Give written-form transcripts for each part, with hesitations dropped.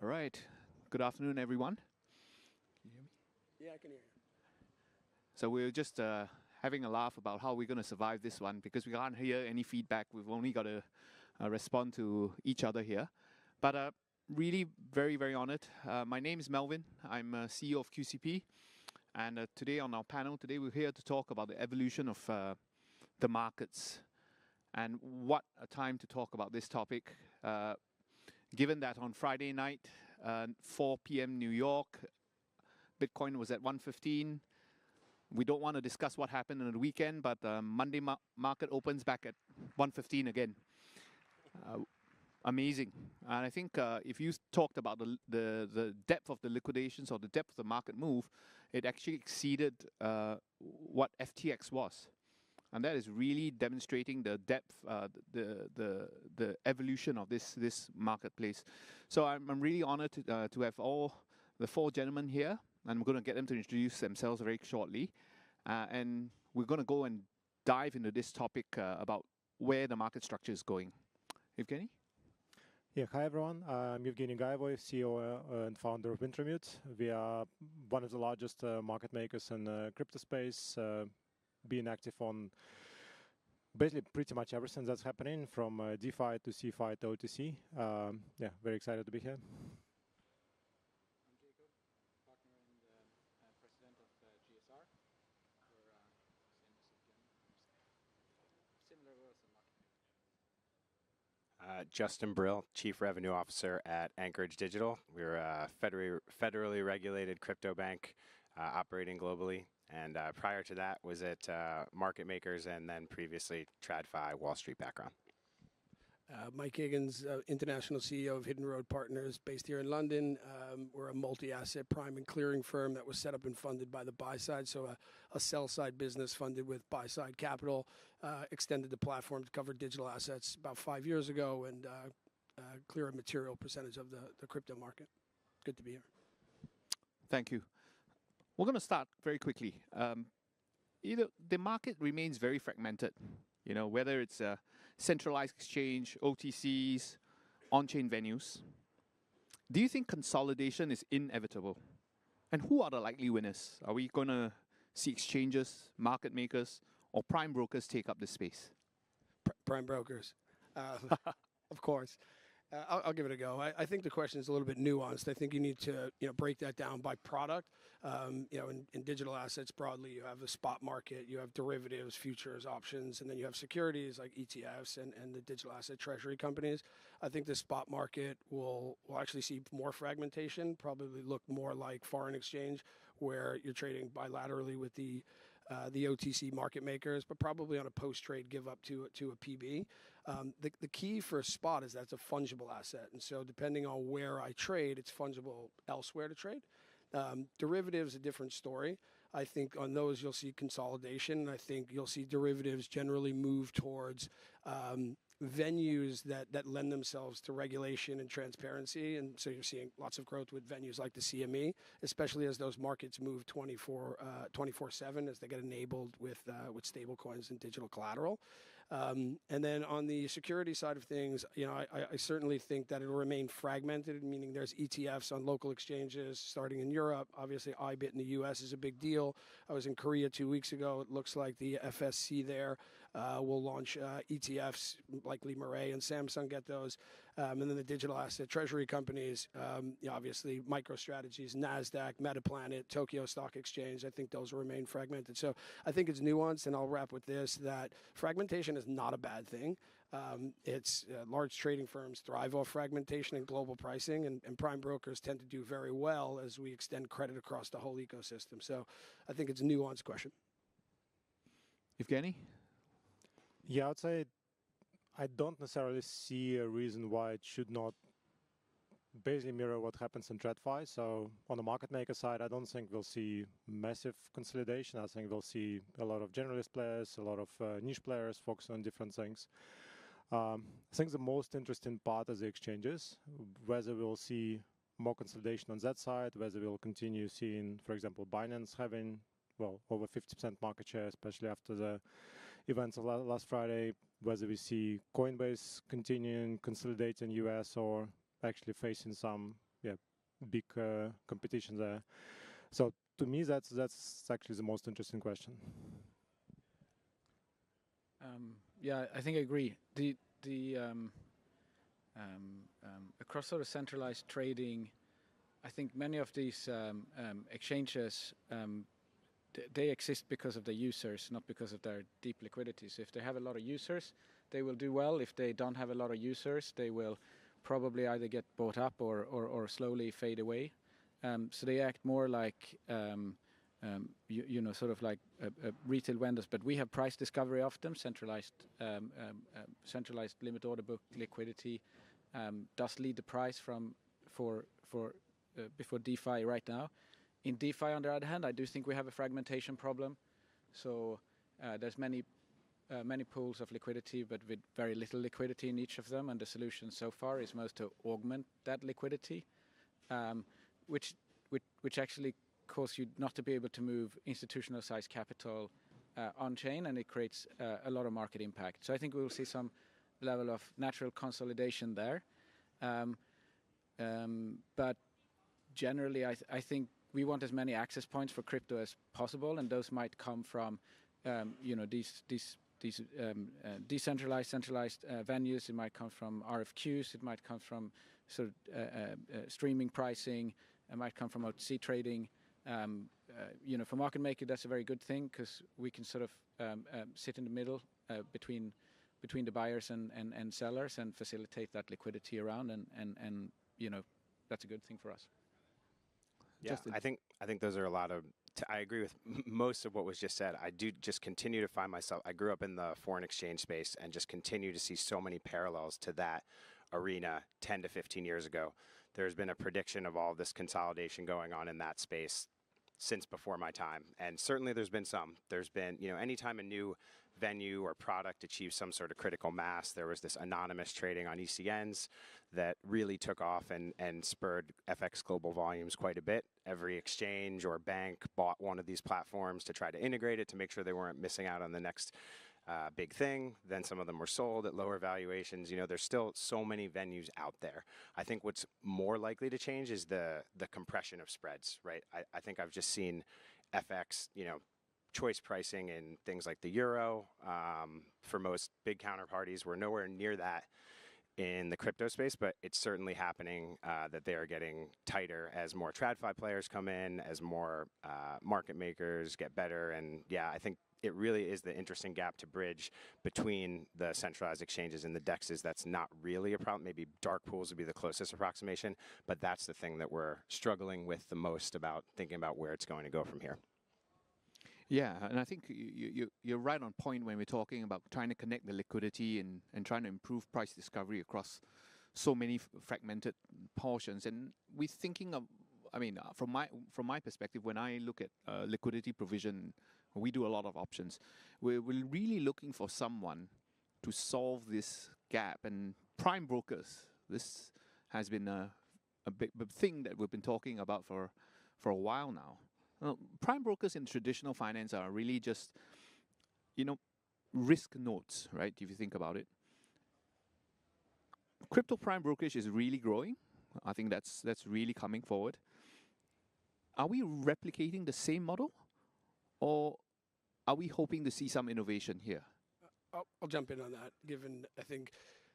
All right. Good afternoon, everyone. Can you hear me? Yeah, I can hear you. So we're just having a laugh about how we're going to survive this one because we can't hear any feedback. We've only got to respond to each other here. But really very, very honored. My name is Melvin. I'm CEO of QCP. And today on our panel, we're here to talk about the evolution of the markets. And what a time to talk about this topic. Given that on Friday night, 4 p.m. New York, Bitcoin was at 115. We don't want to discuss what happened on the weekend, but Monday market opens back at 115 again. Amazing. And I think if you talked about the depth of the liquidations or the depth of the market move, it actually exceeded what FTX was. And that is really demonstrating the depth, the evolution of this marketplace. So I'm really honored to have all the four gentlemen here, and I'm going to get them to introduce themselves very shortly. And we're going to go and dive into this topic about where the market structure is going. Evgeny? Yeah, hi everyone. I'm Evgeny Gaevoy, CEO and founder of Wintermute. We are one of the largest market makers in the crypto space. Being active on basically pretty much everything that's happening from DeFi to CeFi to OTC. Yeah, very excited to be here. I'm Jakob, partner and president of GSR. We're similar roles in market. Justin Brill, Chief Revenue Officer at Anchorage Digital. We're a federally regulated crypto bank operating globally. And prior to that was at Market Makers and then previously TradFi Wall Street background. Mike Higgins, International CEO of Hidden Road Partners, based here in London. We're a multi-asset prime and clearing firm that was set up and funded by the buy side, so a sell-side business funded with buy-side capital. Extended the platform to cover digital assets about 5 years ago and clear a material percentage of the crypto market. Good to be here. Thank you. We're going to start very quickly. The market remains very fragmented. You know, whether it's a centralized exchange, OTCs, on-chain venues. Do you think consolidation is inevitable? And who are the likely winners? Are we going to see exchanges, market makers, or prime brokers take up this space? Prime brokers, of course. I'll give it a go. I think the question is a little bit nuanced. I think you need to break that down by product. In digital assets broadly, you have a spot market, you have derivatives, futures, options, and then you have securities like ETFs and the digital asset treasury companies. I think the spot market will actually see more fragmentation, probably look more like foreign exchange, where you're trading bilaterally with the OTC market makers, but probably on a post-trade give up to a PB. The key for a spot is that's a fungible asset. And so depending on where I trade, it's fungible elsewhere to trade. Derivatives, a different story. I think on those you'll see consolidation. I think you'll see derivatives generally move towards venues that lend themselves to regulation and transparency. And so you're seeing lots of growth with venues like the CME, especially as those markets move 24/7 as they get enabled with stable coins and digital collateral. And then on the security side of things, I certainly think that it'll remain fragmented, meaning there's ETFs on local exchanges starting in Europe. Obviously, IBIT in the US is a big deal. I was in Korea 2 weeks ago. It looks like the FSC there will launch ETFs, likely Murray and Samsung get those. And then the digital asset treasury companies, obviously MicroStrategy's, NASDAQ, Metaplanet, Tokyo Stock Exchange, I think those will remain fragmented. So I think it's nuanced, and I'll wrap with this, that fragmentation is not a bad thing. It's large trading firms thrive off fragmentation and global pricing, and prime brokers tend to do very well as we extend credit across the whole ecosystem. So I think it's a nuanced question. Evgeny? Yeah, I'd say I don't necessarily see a reason why it should not basically mirror what happens in TradFi. So on the market maker side, I don't think we'll see massive consolidation. I think we'll see a lot of generalist players, a lot of niche players focusing on different things. I think the most interesting part is the exchanges, whether we'll see more consolidation on that side, whether we'll continue seeing, for example, Binance having, well, over 50% market share, especially after the events of last Friday, whether we see Coinbase continuing consolidating US or actually facing some big competition there. So to me, that's actually the most interesting question. Yeah, I think I agree. The across sort of centralized trading, I think many of these exchanges they exist because of their users, not because of their deep liquidity. So if they have a lot of users, they will do well. If they don't have a lot of users, they will probably either get bought up or slowly fade away. So they act more like you know, sort of like retail vendors. But we have price discovery of them, centralized limit order book liquidity does lead the price before DeFi right now. In DeFi, on the other hand, I do think we have a fragmentation problem. So there's many pools of liquidity, but with very little liquidity in each of them. And the solution so far is most to augment that liquidity, which actually cause you not to be able to move institutional size capital on chain, and it creates a lot of market impact. So I think we will see some level of natural consolidation there. But generally, I think we want as many access points for crypto as possible, and those might come from you know, these decentralized, centralized venues. It might come from RFQs. It might come from sort of streaming pricing. It might come from OTC trading. You know, for market maker, that's a very good thing because we can sort of sit in the middle between the buyers and sellers and facilitate that liquidity around, and you know, that's a good thing for us. Yeah, I think those are a lot of. I agree with most of what was just said. I do just continue to find myself. I grew up in the foreign exchange space and just continue to see so many parallels to that arena 10 to 15 years ago. There's been a prediction of all this consolidation going on in that space since before my time. And certainly there's been some. There's been, you know, anytime a new venue or product achieves some sort of critical mass, there was this anonymous trading on ECNs that really took off and spurred FX global volumes quite a bit. Every exchange or bank bought one of these platforms to try to integrate it to make sure they weren't missing out on the next big thing. Then some of them were sold at lower valuations. You know, there's still so many venues out there. I think what's more likely to change is the compression of spreads, right? I think I've just seen FX, you know, choice pricing in things like the euro for most big counterparties. We're nowhere near that in the crypto space, but it's certainly happening that they are getting tighter as more TradFi players come in, as more market makers get better. And yeah, I think it really is the interesting gap to bridge between the centralized exchanges and the DEXs. That's not really a problem. Maybe dark pools would be the closest approximation, but that's the thing that we're struggling with the most about thinking about where it's going to go from here. Yeah, and I think you're right on point when we're talking about trying to connect the liquidity and trying to improve price discovery across so many fragmented portions. And we're thinking of, I mean, from my perspective, when I look at liquidity provision, we do a lot of options. We're really looking for someone to solve this gap. And prime brokers, this has been a big thing that we've been talking about for a while now. Prime brokers in traditional finance are really just, you know, risk notes, right? If you think about it. Crypto prime brokerage is really growing. I think that's really coming forward. Are we replicating the same model, or are we hoping to see some innovation here? I'll jump in on that, given I think,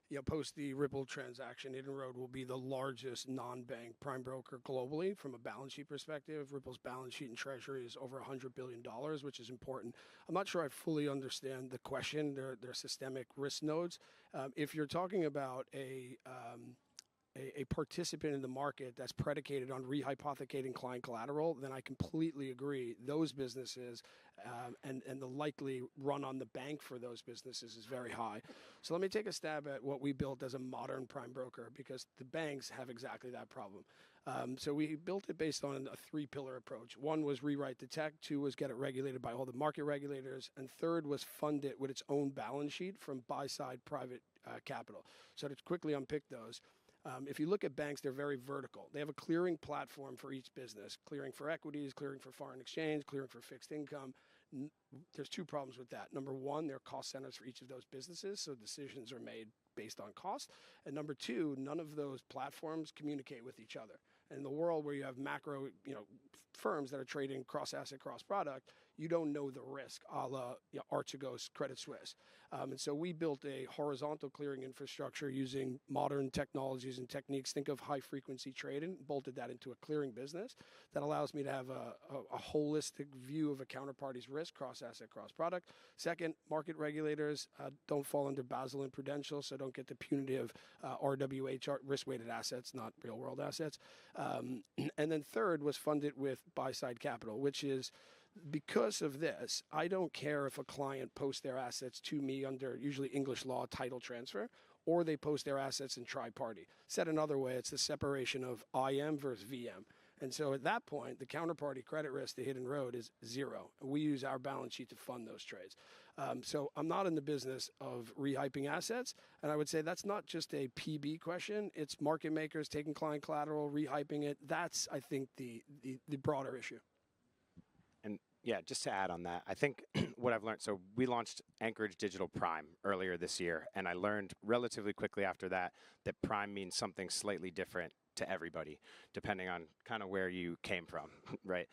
you know, post the Ripple transaction, Hidden Road will be the largest non-bank prime broker globally from a balance sheet perspective. Ripple's balance sheet and treasury is over $100 billion, which is important. I'm not sure I fully understand the question. They're systemic risk nodes. If you're talking about a participant in the market that's predicated on rehypothecating client collateral, then I completely agree. Those businesses and the likely run on the bank for those businesses is very high. So let me take a stab at what we built as a modern prime broker, because the banks have exactly that problem. So we built it based on a 3-pillar approach. One was rewrite the tech, 2 was get it regulated by all the market regulators, and 3rd was fund it with its own balance sheet from buy-side private capital. So to quickly unpick those, if you look at banks, they're very vertical. They have a clearing platform for each business, clearing for equities, clearing for foreign exchange, clearing for fixed income. There's 2 problems with that. Number 1, there are cost centers for each of those businesses, so decisions are made based on cost. And number 2, none of those platforms communicate with each other. And in the world where you have macro, firms that are trading cross-asset, cross-product, you don't know the risk, a la Archegos, Credit Suisse. And so we built a horizontal clearing infrastructure using modern technologies and techniques. Think of high-frequency trading, bolted that into a clearing business that allows me to have a holistic view of a counterparty's risk, cross-asset, cross-product. Second, market regulators don't fall under Basel and Prudential, so don't get the punitive RWA, risk-weighted assets, not real-world assets. And then third was funded with buy-side capital, which is, because of this, I don't care if a client posts their assets to me under usually English law title transfer, or they post their assets in tri-party. Said another way, it's the separation of IM versus VM. And so at that point, the counterparty credit risk, the hidden road, is zero. We use our balance sheet to fund those trades. So I'm not in the business of rehyping assets. And I would say that's not just a PB question. It's market makers taking client collateral, rehyping it. That's, I think, the broader issue. And yeah, just to add on that, I think what I've learned, so we launched Anchorage Digital Prime earlier this year, and I learned relatively quickly after that that Prime means something slightly different to everybody, depending on kind of where you came from, right?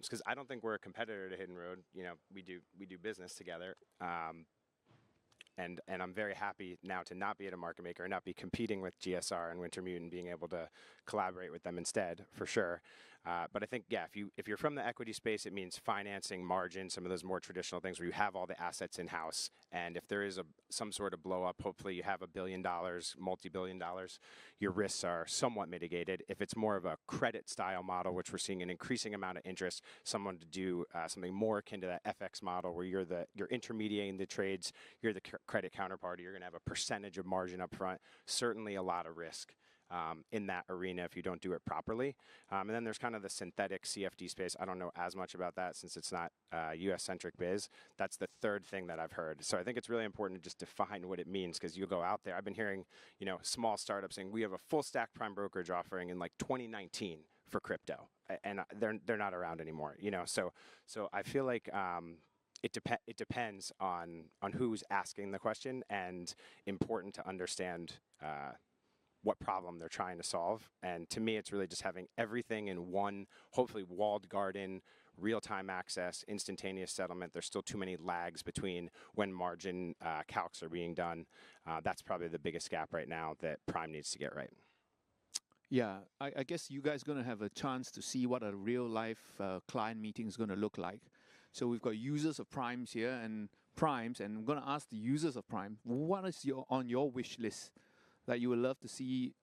Because I don't think we're a competitor to Hidden Road. We do business together. And I'm very happy now to not be at a market maker and not be competing with GSR and Wintermute and being able to collaborate with them instead, for sure. But I think, yeah, if you're from the equity space, it means financing, margin, some of those more traditional things where you have all the assets in-house. And if there is some sort of blow up, hopefully you have $1 billion, multi-billion dollars, your risks are somewhat mitigated. If it's more of a credit style model, which we're seeing an increasing amount of interest, someone to do something more akin to that FX model where you're intermediating the trades, you're the credit counterparty, you're going to have a percentage of margin up front, certainly a lot of risk in that arena if you don't do it properly. And then there's kind of the synthetic CFD space. I don't know as much about that since it's not US-centric biz. That's the third thing that I've heard. So I think it's really important to just define what it means, because you go out there. I've been hearing, small startups saying we have a full stack prime brokerage offering in like 2019 for crypto, and they're not around anymore. So I feel like it depends on who's asking the question, and important to understand what problem they're trying to solve. And to me, it's really just having everything in one, hopefully walled garden, real-time access, instantaneous settlement. There's still too many lags between when margin calcs are being done. That's probably the biggest gap right now that Prime needs to get right. Yeah, I guess you guys going to have a chance to see what a real-life client meeting is going to look like. So we've got users of Primes here and Primes, and I'm going to ask the users of Prime, what is on your wish list that you would love to see,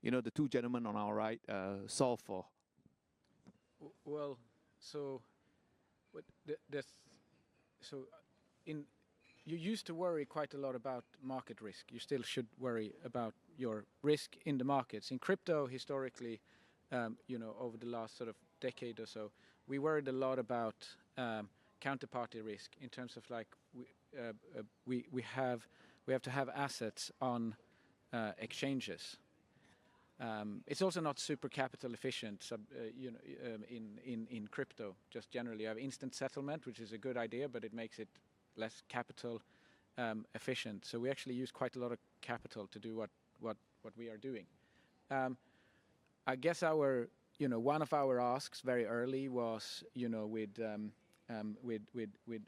the two gentlemen on our right solve for? Well, so you used to worry quite a lot about market risk. You still should worry about your risk in the markets. In crypto, historically, over the last sort of decade or so, we worried a lot about counterparty risk in terms of like we have to have assets on exchanges. It's also not super capital efficient, in crypto. Just generally, you have instant settlement, which is a good idea, but it makes it less capital efficient. So we actually use quite a lot of capital to do what we are doing. I guess one of our asks very early was, with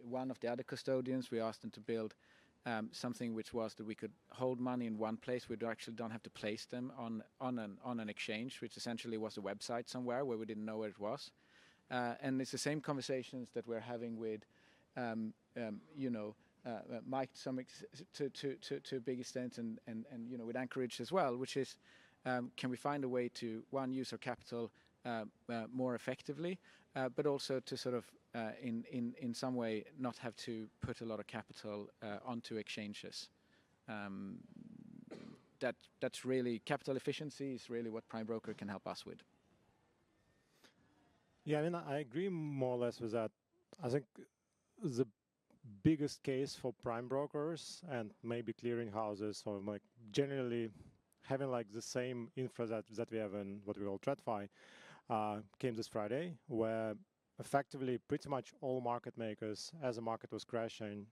one of the other custodians, we asked them to build something which was that we could hold money in one place. We actually don't have to place them on an exchange, which essentially was a website somewhere where we didn't know where it was. And it's the same conversations that we're having with, Mike to a big extent, and with Anchorage as well, which is, can we find a way to use our capital more effectively, but also to sort of in some way not have to put a lot of capital onto exchanges. That's really, capital efficiency is really what Prime Broker can help us with. Yeah, I agree more or less with that. I think the biggest case for prime brokers and maybe clearing houses, or like generally having like the same infra that we have in what we call TradFi, came this Friday, where effectively pretty much all market makers, as the market was crashing,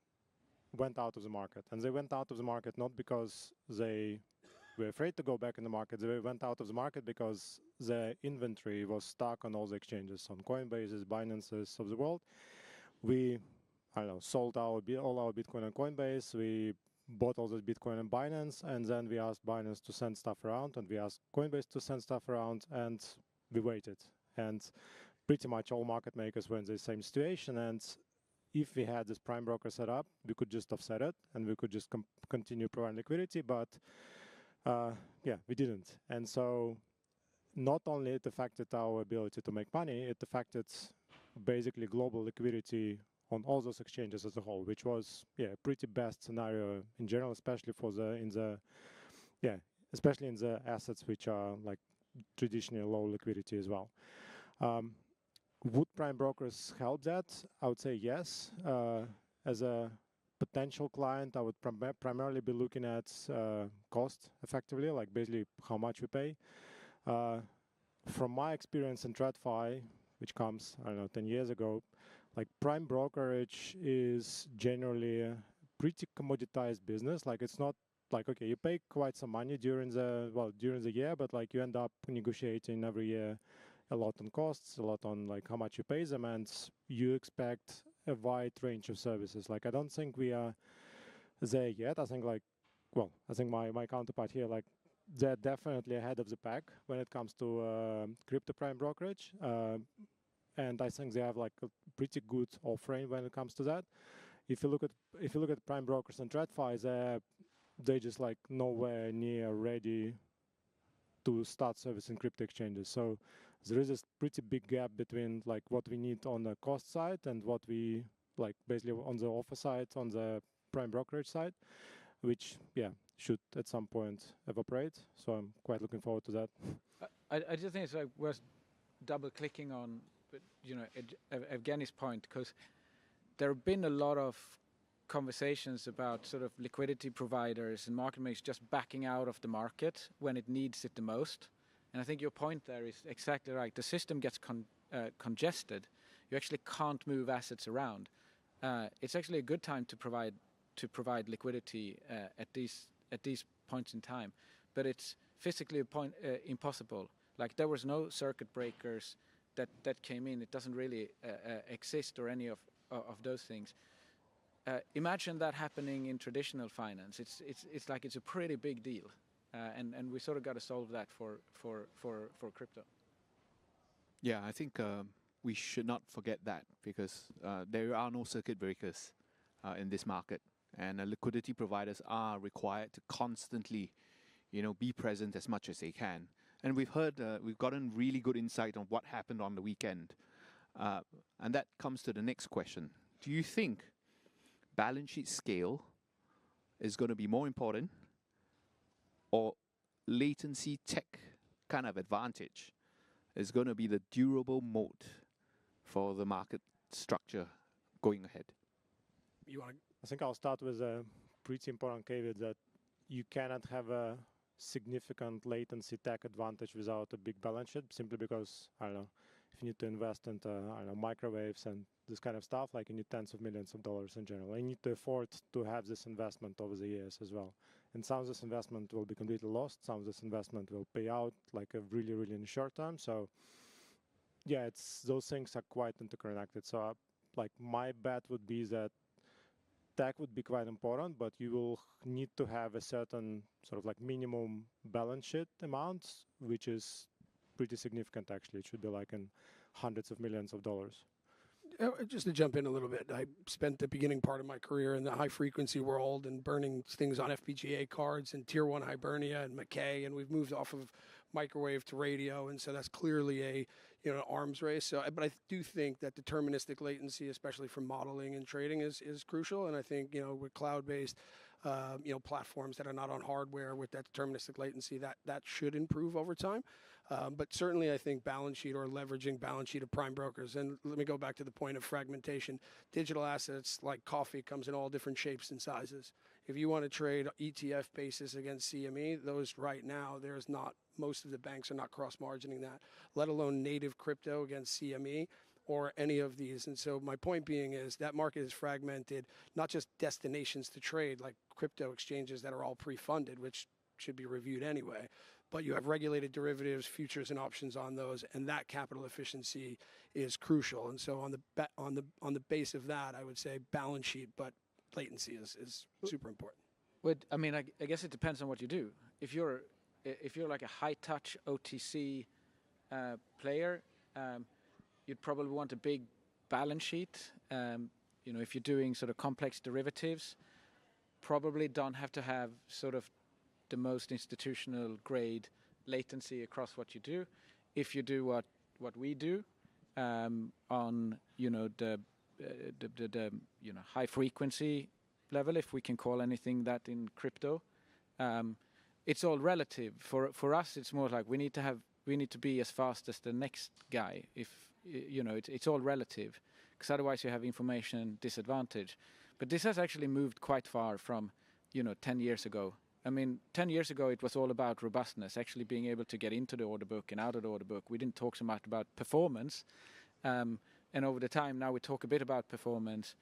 went out of the market. And they went out of the market not because they were afraid to go back in the market. They went out of the market because the inventory was stuck on all the exchanges, on Coinbases, Binances of the world. We, I don't know, sold all our Bitcoin on Coinbase. We bought all this Bitcoin on Binance, and then we asked Binance to send stuff around, and we asked Coinbase to send stuff around, and we waited. And pretty much all market makers were in the same situation. And if we had this prime broker set up, we could just offset it, and we could just continue providing liquidity. But yeah, we didn't. And so not only it affected our ability to make money, it affected basically global liquidity on all those exchanges as a whole, which was a pretty best scenario in general, especially especially in the assets which are like traditionally low liquidity as well. Would prime brokers help that? I would say yes. As a potential client, I would primarily be looking at cost effectively, like basically how much we pay. From my experience in TradFi, which comes, I don't know, 10 years ago, like prime brokerage is generally a pretty commoditized business. Like it's not like, okay, you pay quite some money during the year, but like you end up negotiating every year a lot on costs, a lot on like how much you pay them, and you expect a wide range of services. Like I don't think we are there yet. I think my counterpart here, like they're definitely ahead of the pack when it comes to crypto prime brokerage. And I think they have like a pretty good offering when it comes to that. If you look at prime brokers and TradFi, they're just like nowhere near ready to start servicing crypto exchanges. So there is this pretty big gap between like what we need on the cost side and what we like basically on the offer side, on the prime brokerage side, which should at some point evaporate. So I'm quite looking forward to that. I just think it's like worth double clicking on, Evgeny's point, because there have been a lot of conversations about sort of liquidity providers and market makers just backing out of the market when it needs it the most. And I think your point there is exactly right. The system gets congested. You actually can't move assets around. It's actually a good time to provide liquidity at these points in time, but it's physically impossible. Like there was no circuit breakers that came in. It doesn't really exist or any of those things. Imagine that happening in traditional finance. It's like it's a pretty big deal, and we sort of got to solve that for crypto. Yeah, I think we should not forget that because there are no circuit breakers in this market, and liquidity providers are required to constantly, be present as much as they can. And we've gotten really good insight on what happened on the weekend, and that comes to the next question: do you think balance sheet scale is going to be more important, or latency tech kind of advantage is going to be the durable moat for the market structure going ahead? I think I'll start with a pretty important caveat that you cannot have a significant latency tech advantage without a big balance sheet, simply because, I don't know, if you need to invest into, microwaves and this kind of stuff, like you need tens of millions of dollars in general. You need to afford to have this investment over the years as well. And some of this investment will be completely lost. Some of this investment will pay out like a really, really in the short term. So yeah, those things are quite interconnected. So like my bet would be that tech would be quite important, but you will need to have a certain sort of like minimum balance sheet amount, which is pretty significant actually. It should be like in hundreds of millions of dollars. Just to jump in a little bit, I spent the beginning part of my career in the high-frequency world and burning things on FPGA cards and Tier 1 Hibernia and McKay, and we've moved off of microwave to radio, and so that's clearly a arms race. So, but I do think that deterministic latency, especially for modeling and trading, is crucial. And I think with cloud-based platforms that are not on hardware with that deterministic latency, that should improve over time. But certainly I think balance sheet or leveraging balance sheet of prime brokers. And let me go back to the point of fragmentation. Digital assets like coffee comes in all different shapes and sizes. If you want to trade ETF basis against CME, those right now, most of the banks are not cross-margining that, let alone native crypto against CME or any of these. And so my point being is that market is fragmented, not just destinations to trade like crypto exchanges that are all pre-funded, which should be reviewed anyway. But you have regulated derivatives, futures, and options on those, and that capital efficiency is crucial. And so on the base of that, I would say balance sheet, but latency is super important. I mean, I guess it depends on what you do. If you're like a high touch OTC player, you'd probably want a big balance sheet. If you're doing sort of complex derivatives, probably don't have to have sort of the most institutional grade latency across what you do. If you do what we do on the high frequency level, if we can call anything that in crypto, it's all relative. For us, it's more like we need to be as fast as the next guy. If it's all relative, because otherwise you have information disadvantage. But this has actually moved quite far from 10 years ago. I mean, 10 years ago, it was all about robustness, actually being able to get into the order book and out of the order book. We didn't talk so much about performance. And over the time, now we talk a bit about performance,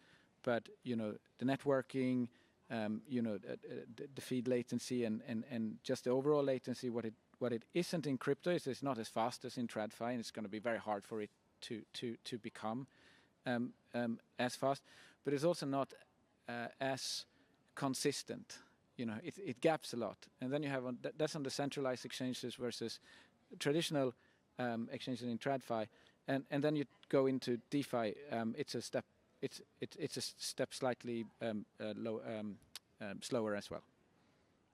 but, the networking, the feed latency and just the overall latency, what it isn't in crypto is it's not as fast as in TradFi, and it's going to be very hard for it to become as fast, but it's also not as consistent. It gaps a lot, and then you have that's on the centralized exchanges versus traditional exchanges in TradFi, and then you go into DeFi. It's a step. It's a step slightly slower as well.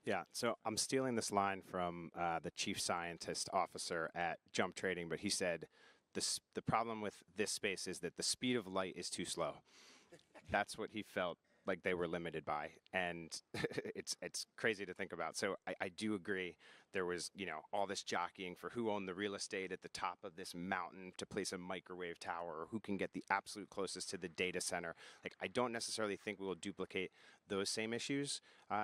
Yeah, so I'm stealing this line from the chief scientist officer at Jump Trading, but he said the problem with this space is that the speed of light is too slow. That's what he felt like they were limited by, and it's crazy to think about. So I do agree. There was all this jockeying for who owned the real estate at the top of this mountain to place a microwave tower, or who can get the absolute closest to the data center. Like, I don't necessarily think we will duplicate those same issues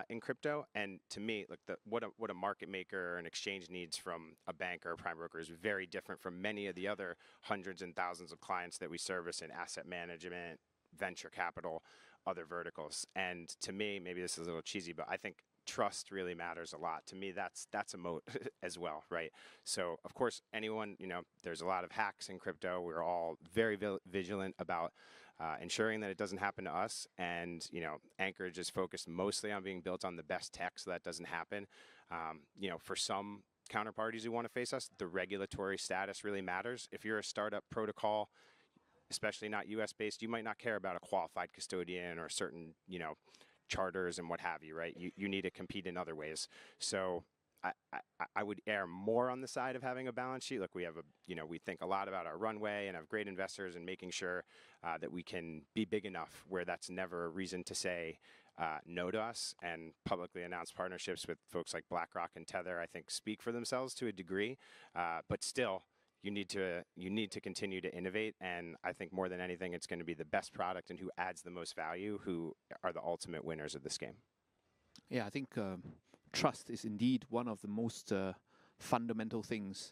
in crypto. And to me, like what a market maker or an exchange needs from a bank or a prime broker is very different from many of the other hundreds and thousands of clients that we service in asset management, venture capital, other verticals. And to me, maybe this is a little cheesy, but I think trust really matters a lot. To me, that's a moat as well, right? So of course, anyone, there's a lot of hacks in crypto. We're all very vigilant about ensuring that it doesn't happen to us. And, Anchorage is focused mostly on being built on the best tech, so that doesn't happen. For some counterparties who want to face us, the regulatory status really matters. If you're a startup protocol, especially not US-based, you might not care about a qualified custodian or certain, charters and what have you, right? You need to compete in other ways. So I would err more on the side of having a balance sheet. Like, we have we think a lot about our runway and have great investors, and making sure that we can be big enough where that's never a reason to say no to us. And publicly announced partnerships with folks like BlackRock and Tether, I think, speak for themselves to a degree, but still, you need to continue to innovate, and I think more than anything, it's going to be the best product and who adds the most value who are the ultimate winners of this game. Yeah, I think trust is indeed one of the most fundamental things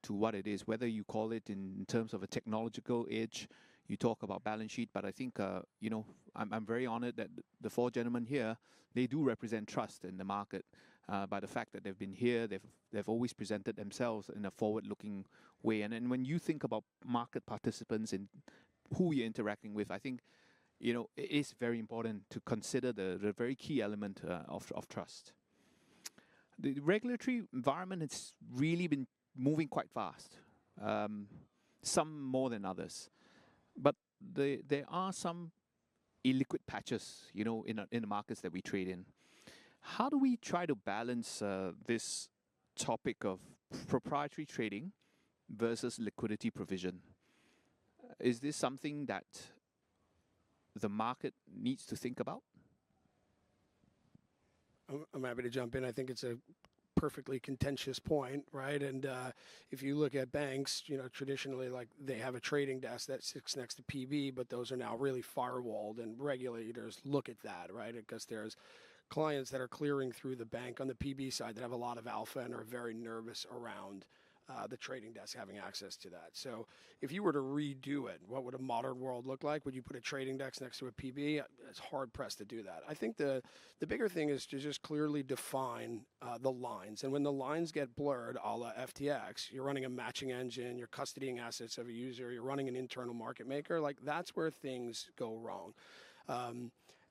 to what it is, whether you call it in terms of a technological edge, you talk about balance sheet, but I think, I'm very honored that the four gentlemen here, they do represent trust in the market. By the fact that they've been here, they've always presented themselves in a forward-looking way. And when you think about market participants and who you're interacting with, I think, it is very important to consider the very key element of trust. The regulatory environment has really been moving quite fast, some more than others. But there are some illiquid patches, in the markets that we trade in. How do we try to balance this topic of proprietary trading versus liquidity provision? Is this something that the market needs to think about? I'm happy to jump in. I think it's a perfectly contentious point, right? And if you look at banks, traditionally, like, they have a trading desk that sits next to PB, but those are now really firewalled, and regulators look at that, right? Because there's clients that are clearing through the bank on the PB side that have a lot of alpha and are very nervous around the trading desk having access to that. So if you were to redo it, what would a modern world look like? Would you put a trading desk next to a PB? It's hard pressed to do that. I think the bigger thing is to just clearly define the lines. And when the lines get blurred, a la FTX, you're running a matching engine, you're custodying assets of a user, you're running an internal market maker, like that's where things go wrong.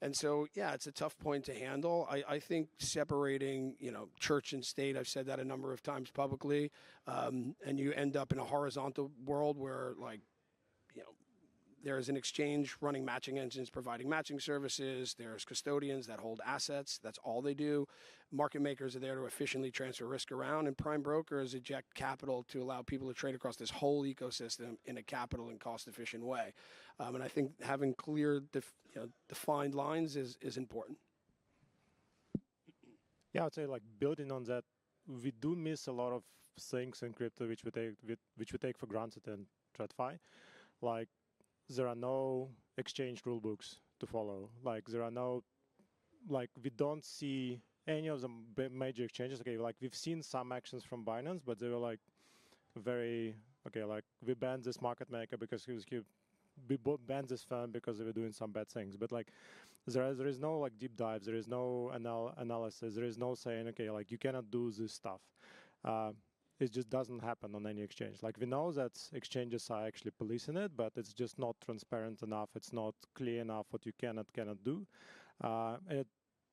And so, yeah, it's a tough point to handle. I think separating, church and state, I've said that a number of times publicly, and you end up in a horizontal world where, there's an exchange running matching engines, providing matching services. There's custodians that hold assets. That's all they do. Market makers are there to efficiently transfer risk around, and prime brokers eject capital to allow people to trade across this whole ecosystem in a capital and cost-efficient way. And I think having clear, defined lines is important. Yeah, I'd say building on that, we do miss a lot of things in crypto which we take for granted in TradFi. There are no exchange rule books to follow. There are no, we don't see any of the major exchanges. Okay, we've seen some actions from Binance, but they were very, we banned this market maker because we banned this firm because they were doing some bad things. But there is no deep dives, there is no analysis, there is no saying, okay, you cannot do this stuff. It just doesn't happen on any exchange. We know that exchanges are actually policing it, but it's just not transparent enough. It's not clear enough what you cannot do. It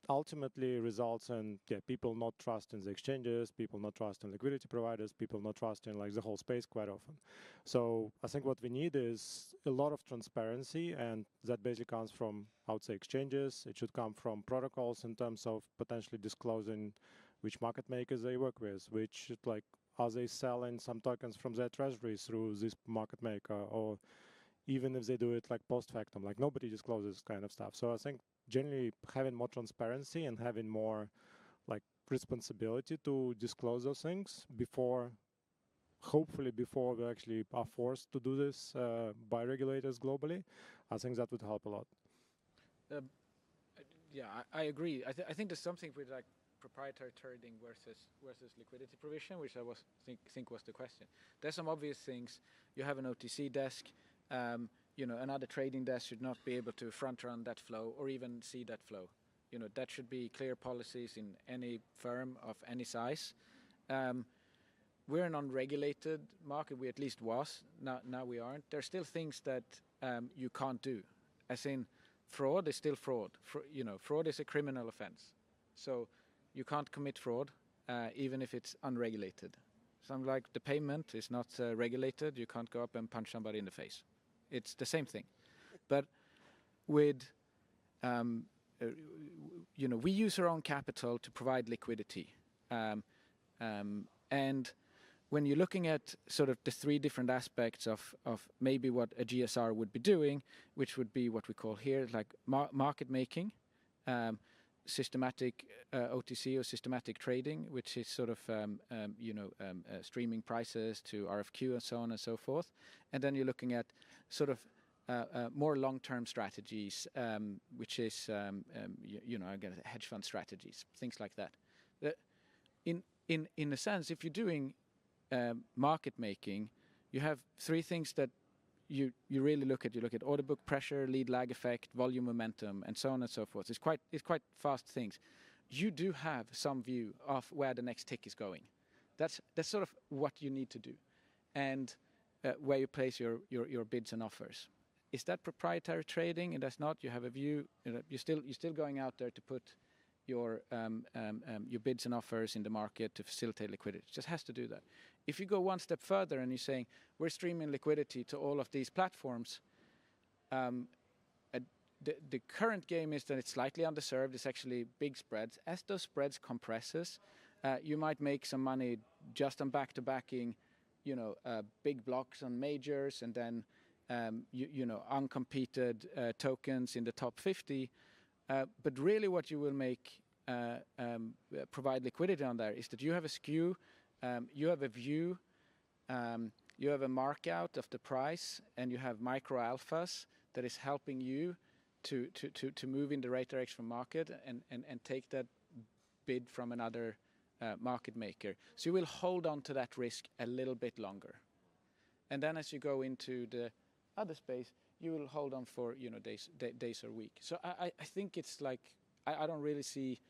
ultimately results in people not trusting the exchanges, people not trusting liquidity providers, people not trusting the whole space quite often. So I think what we need is a lot of transparency, and that basically comes from, I would say, exchanges. It should come from protocols in terms of potentially disclosing which market makers they work with, which are they selling some tokens from their treasuries through this market maker, or even if they do it post factum, nobody discloses kind of stuff. So I think generally having more transparency and having more responsibility to disclose those things hopefully before we actually are forced to do this by regulators globally, I think that would help a lot. Yeah, I agree. I think there's something with proprietary trading versus liquidity provision, which I think was the question. There's some obvious things. You have an OTC desk. Another trading desk should not be able to front run that flow or even see that flow. That should be clear policies in any firm of any size. We're an unregulated market. We at least was. Now we aren't. There's still things that you can't do. As in, fraud is still fraud. Fraud is a criminal offense. So you can't commit fraud, even if it's unregulated. Something like the payment is not regulated. You can't go up and punch somebody in the face. It's the same thing. But with, we use our own capital to provide liquidity. And when you're looking at sort of the three different aspects of maybe what a GSR would be doing, which would be what we call here market making, systematic OTC or systematic trading, which is sort of streaming prices to RFQ and so on and so forth. And then you're looking at sort of more long-term strategies, which is again hedge fund strategies, things like that. In a sense, if you're doing market making, you have three things that you really look at. You look at order book pressure, lead lag effect, volume momentum, and so on and so forth. It's quite fast things. You do have some view of where the next tick is going. That's sort of what you need to do, and where you place your bids and offers. Is that proprietary trading? And that's not. You have a view. You're still going out there to put your bids and offers in the market to facilitate liquidity. It just has to do that. If you go one step further and you're saying we're streaming liquidity to all of these platforms, the current game is that it's slightly underserved. It's actually big spreads. As those spreads compresses, you might make some money just on back-to-backing, big blocks on majors, and then uncompeted tokens in the top 50. But really, what you will make provide liquidity on there is that you have a skew, you have a view, you have a mark out of the price, and you have micro alphas that is helping you to move in the right direction from market and take that bid from another market maker. So you will hold on to that risk a little bit longer. And then as you go into the other space, you will hold on for days or week. So I think it's like, I don't really see,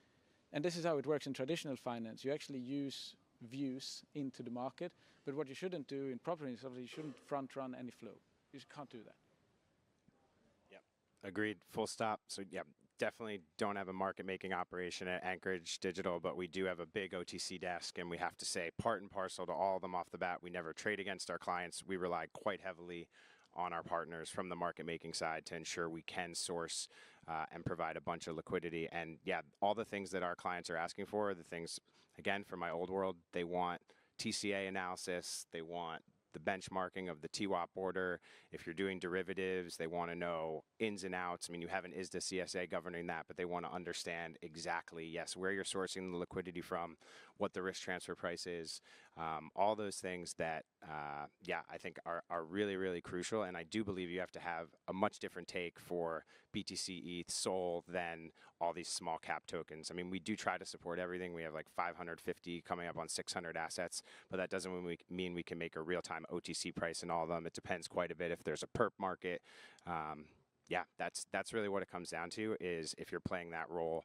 and this is how it works in traditional finance. You actually use views into the market, but what you shouldn't do in property is you shouldn't front run any flow. You can't do that. Yep, agreed, full stop. So yeah, definitely don't have a market making operation at Anchorage Digital, but we do have a big OTC desk, and we have to say part and parcel to all of them off the bat, we never trade against our clients. We rely quite heavily on our partners from the market making side to ensure we can source and provide a bunch of liquidity. And yeah, all the things that our clients are asking for, the things, again, for my old world, they want TCA analysis, they want the benchmarking of the TWAP order. If you're doing derivatives, they want to know ins and outs. I mean, you have an ISDA CSA governing that, but they want to understand exactly, yes, where you're sourcing the liquidity from, what the risk transfer price is, all those things that, yeah, I think are really, really crucial. And I do believe you have to have a much different take for BTC, ETH, SOL than all these small cap tokens. I mean, we do try to support everything. We have like 550 coming up on 600 assets, but that doesn't mean we can make a real-time OTC price in all of them. It depends quite a bit if there's a perp market. Yeah, that's really what it comes down to, is if you're playing that role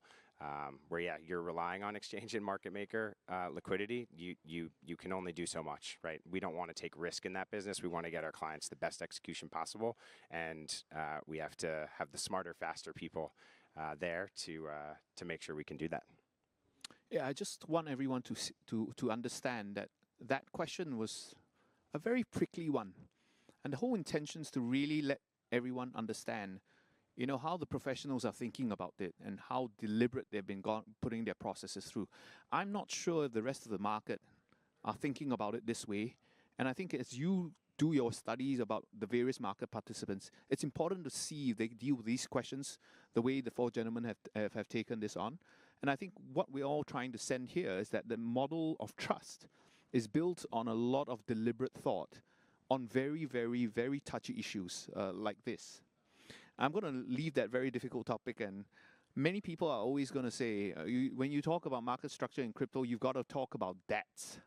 where, yeah, you're relying on exchange and market maker liquidity, you can only do so much, right? We don't want to take risk in that business. We want to get our clients the best execution possible, and we have to have the smarter, faster people there to make sure we can do that. Yeah, I just want everyone to understand that that question was a very prickly one, and the whole intention is to really let everyone understand, how the professionals are thinking about it and how deliberate they've been putting their processes through. I'm not sure the rest of the market are thinking about it this way, and I think as you do your studies about the various market participants, it's important to see if they deal with these questions the way the four gentlemen have taken this on. And I think what we're all trying to send here is that the model of trust is built on a lot of deliberate thought on very, very, very touchy issues like this. I'm going to leave that very difficult topic, and many people are always going to say, when you talk about market structure in crypto, you've got to talk about DATs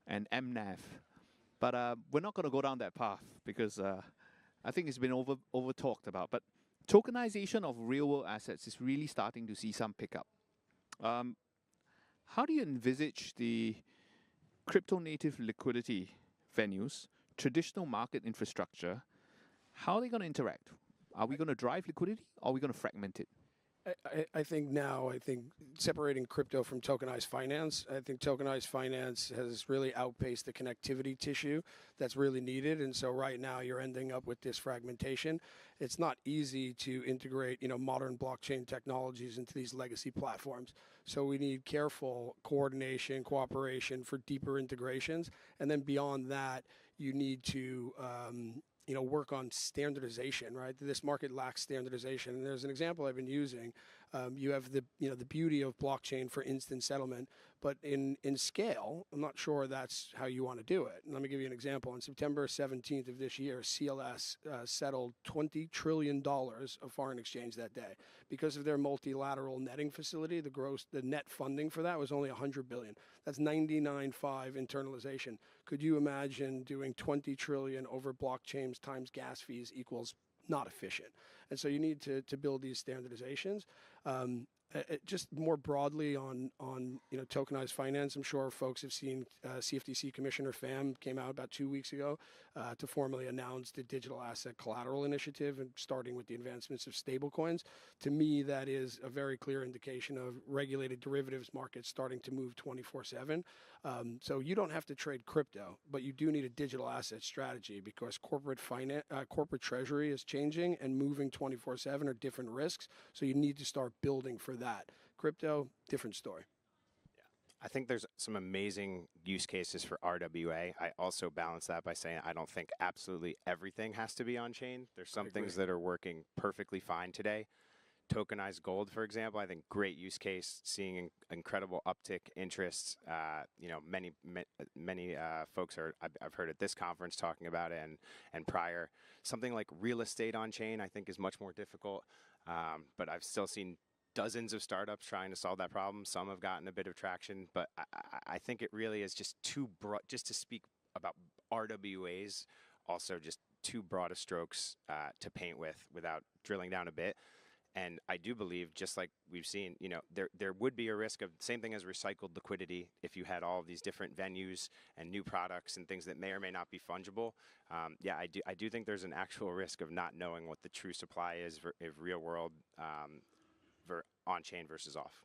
and MNAV. But we're not going to go down that path because I think it's been over-talked about. But tokenization of real-world assets is really starting to see some pickup. How do you envisage the crypto-native liquidity venues, traditional market infrastructure, how are they going to interact? Are we going to drive liquidity, or are we going to fragment it? I think separating crypto from tokenized finance, I think tokenized finance has really outpaced the connectivity tissue that's really needed. And so right now you're ending up with this fragmentation. It's not easy to integrate, modern blockchain technologies into these legacy platforms. So we need careful coordination, cooperation for deeper integrations. And then beyond that, you need to work on standardization, right? This market lacks standardization. And there's an example I've been using. You have the beauty of blockchain for instant settlement, but in scale, I'm not sure that's how you want to do it. And let me give you an example. On September 17th of this year, CLS settled $20 trillion of foreign exchange that day. Because of their multilateral netting facility, the net funding for that was only $100 billion. That's 99.5 internalization. Could you imagine doing 20 trillion over blockchains times gas fees equals not efficient? And so you need to build these standardizations. Just more broadly on tokenized finance, I'm sure folks have seen CFTC Commissioner Pham came out about 2 weeks ago to formally announce the digital asset collateral initiative, and starting with the advancements of stablecoins. To me, that is a very clear indication of regulated derivatives markets starting to move 24/7. So you don't have to trade crypto, but you do need a digital asset strategy, because corporate treasury is changing and moving 24/7 are different risks. So you need to start building for that. Crypto, different story. Yeah, I think there's some amazing use cases for RWA. I also balance that by saying I don't think absolutely everything has to be on chain. There's some things that are working perfectly fine today. Tokenized gold, for example, I think great use case, seeing incredible uptick interest. Many folks I've heard at this conference talking about it, and prior. Something like real estate on chain, I think, is much more difficult. But I've still seen dozens of startups trying to solve that problem. Some have gotten a bit of traction, but I think it really is just too broad, just to speak about RWAs, also just too broad of strokes to paint with without drilling down a bit. And I do believe, just like we've seen, you know, there would be a risk of same thing as recycled liquidity if you had all of these different venues and new products and things that may or may not be fungible. Yeah, I do think there's an actual risk of not knowing what the true supply is for real world on chain versus off.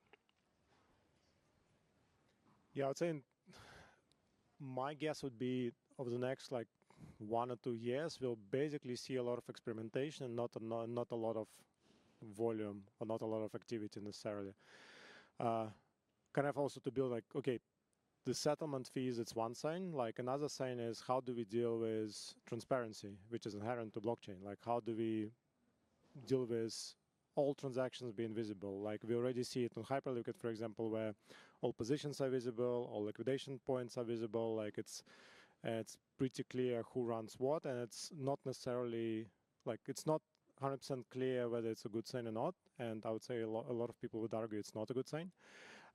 Yeah, I would say my guess would be over the next like 1 or 2 years, we'll basically see a lot of experimentation and not a lot of volume or not a lot of activity necessarily. Kind of also to build like, okay, the settlement fees, it's one thing. Like another thing is how do we deal with transparency, which is inherent to blockchain? Like how do we deal with all transactions being visible? Like we already see it on Hyperliquid, for example, where all positions are visible, all liquidation points are visible. Like it's pretty clear who runs what, and it's not necessarily like it's not 100% clear whether it's a good sign or not. And I would say a lot of people would argue it's not a good sign.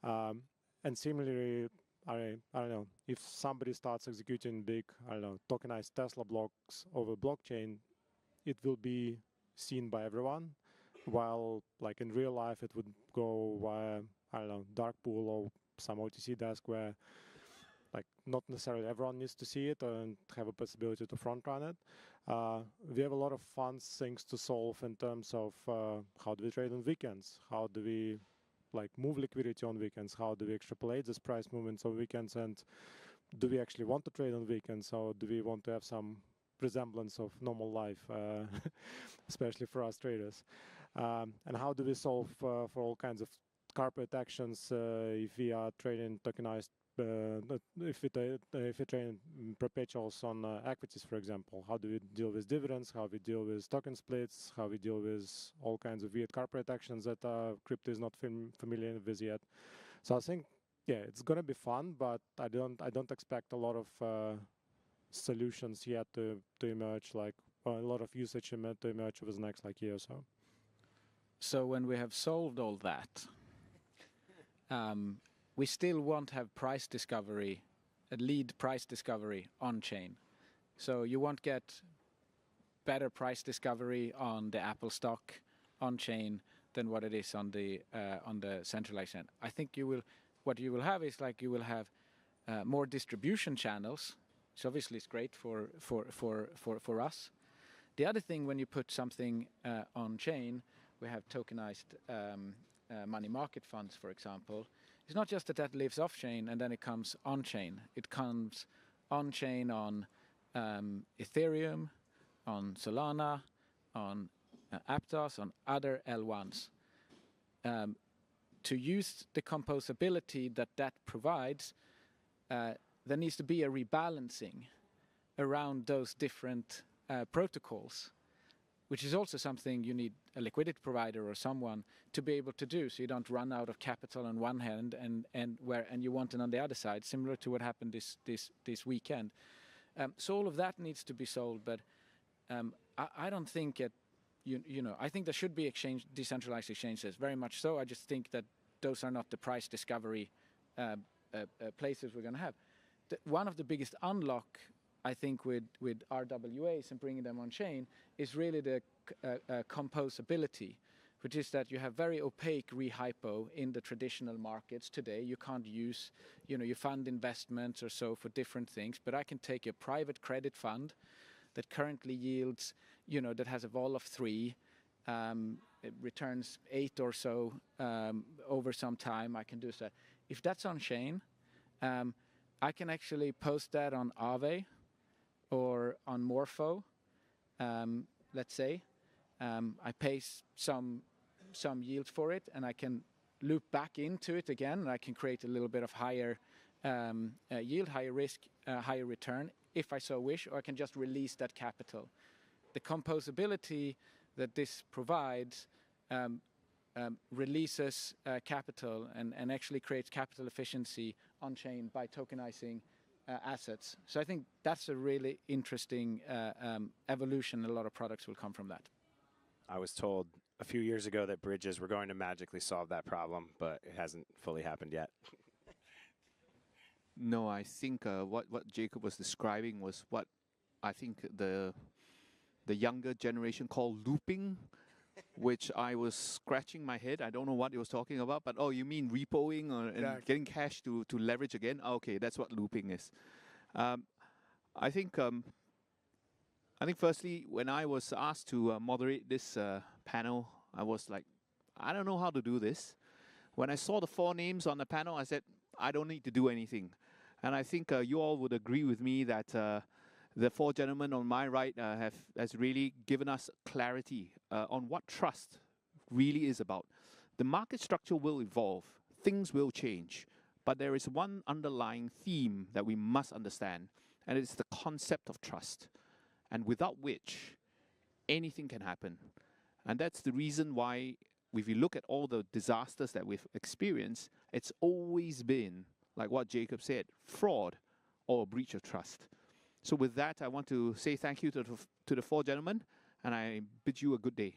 And similarly, I don't know, if somebody starts executing big, I don't know, tokenized Tesla blocks over blockchain, it will be seen by everyone. While like in real life, it would go via, I don't know, dark pool or some OTC desk where like not necessarily everyone needs to see it and have a possibility to front run it. We have a lot of fun things to solve in terms of how do we trade on weekends? How do we like move liquidity on weekends? How do we extrapolate this price movements on weekends? And do we actually want to trade on weekends? Or do we want to have some resemblance of normal life, especially for us traders? And how do we solve for all kinds of corporate actions if we are trading tokenized, if we trade perpetuals on equities, for example? How do we deal with dividends? How we deal with token splits? How we deal with all kinds of weird corporate actions that crypto is not familiar with yet? So I think, yeah, it's gonna be fun, but I don't expect a lot of solutions yet to emerge, like a lot of usage to emerge over the next like year or so. So when we have solved all that, we still won't have price discovery, a lead price discovery on chain. So you won't get better price discovery on the Apple stock on chain than what it is on the centralized chain. I think what you will have is like you will have more distribution channels. So obviously it's great for us. The other thing when you put something on chain, we have tokenized money market funds, for example. It's not just that lives off-chain and then it comes on-chain. It comes on-chain on Ethereum, on Solana, on Aptos, on other L1s. To use the composability that provides, there needs to be a rebalancing around those different protocols, which is also something you need a liquidity provider or someone to be able to do, so you don't run out of capital on one hand and you want it on the other side, similar to what happened this weekend. So all of that needs to be solved, but I don't think I think there should be decentralized exchanges, very much so. I just think that those are not the price discovery places we're going to have. One of the biggest unlock, I think, with RWAs and bringing them on chain is really the composability, which is that you have very opaque rehypo in the traditional markets today. You can't use, you fund investments or so for different things, but I can take a private credit fund that currently yields, that has a vol of 3, it returns 8 or so over some time. I can do that. If that's on chain, I can actually post that on Aave or on Morpho, let's say. I pay some yield for it, and I can loop back into it again, and I can create a little bit of higher yield, higher risk, higher return, if I so wish, or I can just release that capital. The composability that this provides releases capital and actually creates capital efficiency on chain by tokenizing assets. So I think that's a really interesting evolution. A lot of products will come from that. I was told a few years ago that bridges were going to magically solve that problem, but it hasn't fully happened yet. No, I think what Jakob was describing was what I think the younger generation call looping, which I was scratching my head. I don't know what he was talking about, but oh, you mean repoing or and getting cash to leverage again? Okay, that's what looping is. I think firstly, when I was asked to moderate this panel, I was like, I don't know how to do this. When I saw the 4 names on the panel, I said, I don't need to do anything. And I think you all would agree with me that the 4 gentlemen on my right has really given us clarity on what trust really is about. The market structure will evolve, things will change, but there is one underlying theme that we must understand, and it's the concept of trust, and without which anything can happen. And that's the reason why, if you look at all the disasters that we've experienced, it's always been, like what Jakob said, fraud or a breach of trust. So with that, I want to say thank you to the 4 gentlemen, and I bid you a good day.